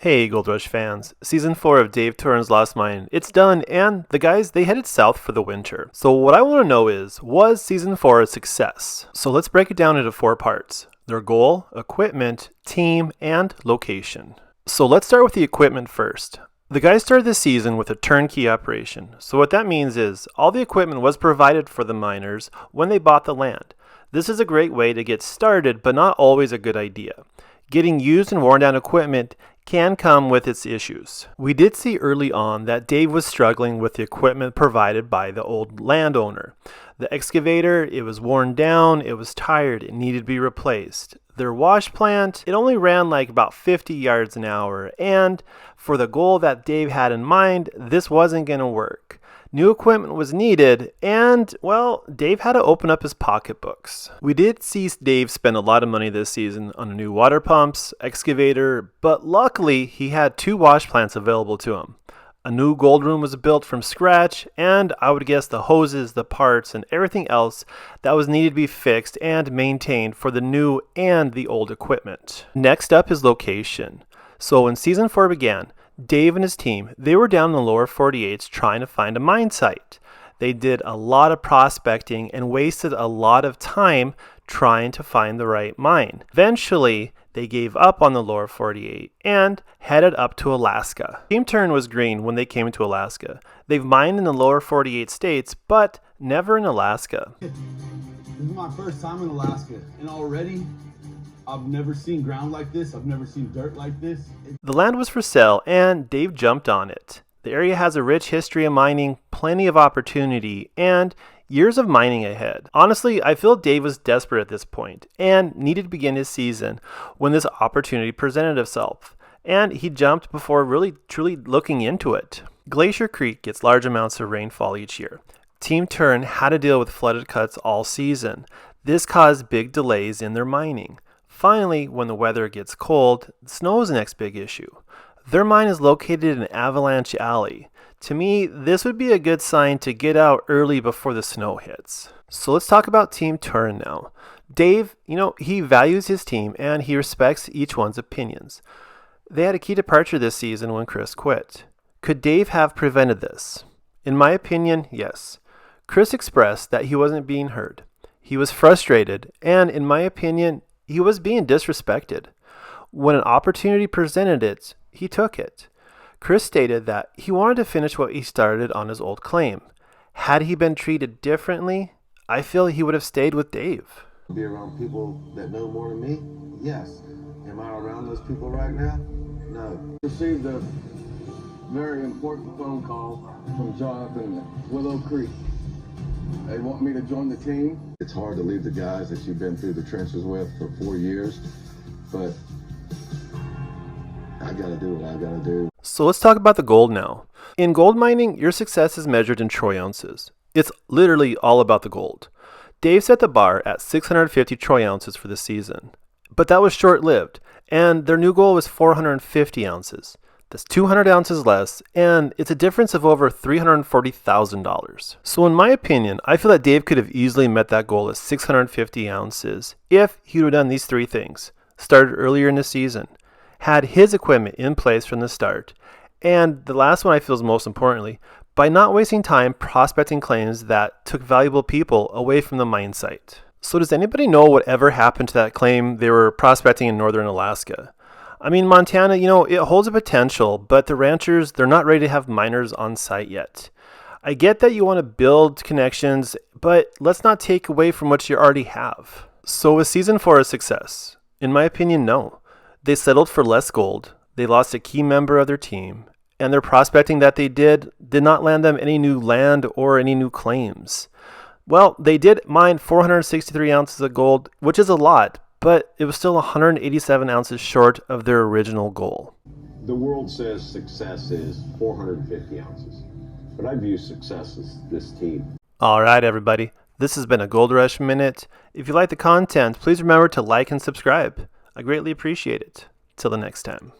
Hey Gold Rush fans, Season 4 of Dave Turin's Lost Mine, it's done, and the guys, they headed south for the winter. So what I want to know is, was Season 4 a success? So let's break it down into 4 parts: their goal, equipment, team, and location. So let's start with the equipment first. The guys started this season with a turnkey operation. So what that means is, all the equipment was provided for the miners when they bought the land. This is a great way to get started, but not always a good idea. Getting used and worn down equipment can come with its issues. We did see early on that Dave was struggling with the equipment provided by the old landowner. The excavator, it was worn down, it was tired, it needed to be replaced. Their wash plant, it only ran like about 50 yards an hour, and for the goal that Dave had in mind, this wasn't going to work. New equipment was needed, and, well, Dave had to open up his pocketbooks. We did see Dave spend a lot of money this season on new water pumps, excavator, but luckily he had 2 wash plants available to him. A new gold room was built from scratch, and I would guess the hoses, the parts, and everything else that was needed to be fixed and maintained for the new and the old equipment. Next up is location. So when Season 4 began, Dave and his team, they were down in the lower 48s trying to find a mine site. They did a lot of prospecting and wasted a lot of time trying to find the right mine. Eventually, they gave up on the lower 48 and headed up to Alaska. Team Turin was green when they came to Alaska. They've mined in the lower 48 states, but never in Alaska. This is my first time in Alaska, and already I've never seen ground like this. I've never seen dirt like this. The land was for sale, and Dave jumped on it. The area has a rich history of mining, plenty of opportunity, and years of mining ahead. Honestly, I feel Dave was desperate at this point and needed to begin his season when this opportunity presented itself, and he jumped before really truly looking into it. Glacier Creek gets large amounts of rainfall each year. Team Turin had to deal with flooded cuts all season. This caused big delays in their mining. Finally, when the weather gets cold, snow is the next big issue. Their mine is located in Avalanche Alley. To me, this would be a good sign to get out early before the snow hits. So let's talk about Team Turin now. Dave, he values his team and he respects each one's opinions. They had a key departure this season when Chris quit. Could Dave have prevented this? In my opinion, yes. Chris expressed that he wasn't being heard. He was frustrated, and in my opinion, he was being disrespected. When an opportunity presented it, he took it. Chris stated that he wanted to finish what he started on his old claim. Had he been treated differently, I feel he would have stayed with Dave. Be around people that know more than me? Yes. Am I around those people right now? No. Received a very important phone call from Jonathan at Willow Creek. They want me to join the team. It's hard to leave the guys that you've been through the trenches with for 4 years, but I gotta do what I gotta do. So let's talk about the gold now. In gold mining, your success is measured in troy ounces. It's literally all about the gold. Dave set the bar at 650 troy ounces for the season, but that was short-lived, and their new goal was 450 ounces. That's 200 ounces less, and it's a difference of over $340,000. So in my opinion, I feel that Dave could have easily met that goal at 650 ounces if he would have done these 3 things. Started earlier in the season, had his equipment in place from the start, and the last one I feel is most importantly, by not wasting time prospecting claims that took valuable people away from the mine site. So does anybody know whatever happened to that claim they were prospecting in northern Alaska? I mean, Montana, it holds a potential, but the ranchers, they're not ready to have miners on site yet. I get that you want to build connections, but let's not take away from what you already have. So was Season 4 a success? In my opinion, no. They settled for less gold, they lost a key member of their team, and their prospecting that they did not land them any new land or any new claims. Well, they did mine 463 ounces of gold, which is a lot, but it was still 187 ounces short of their original goal. The world says success is 450 ounces, but I view success as this team. All right, everybody. This has been a Gold Rush Minute. If you like the content, please remember to like and subscribe. I greatly appreciate it. Till the next time.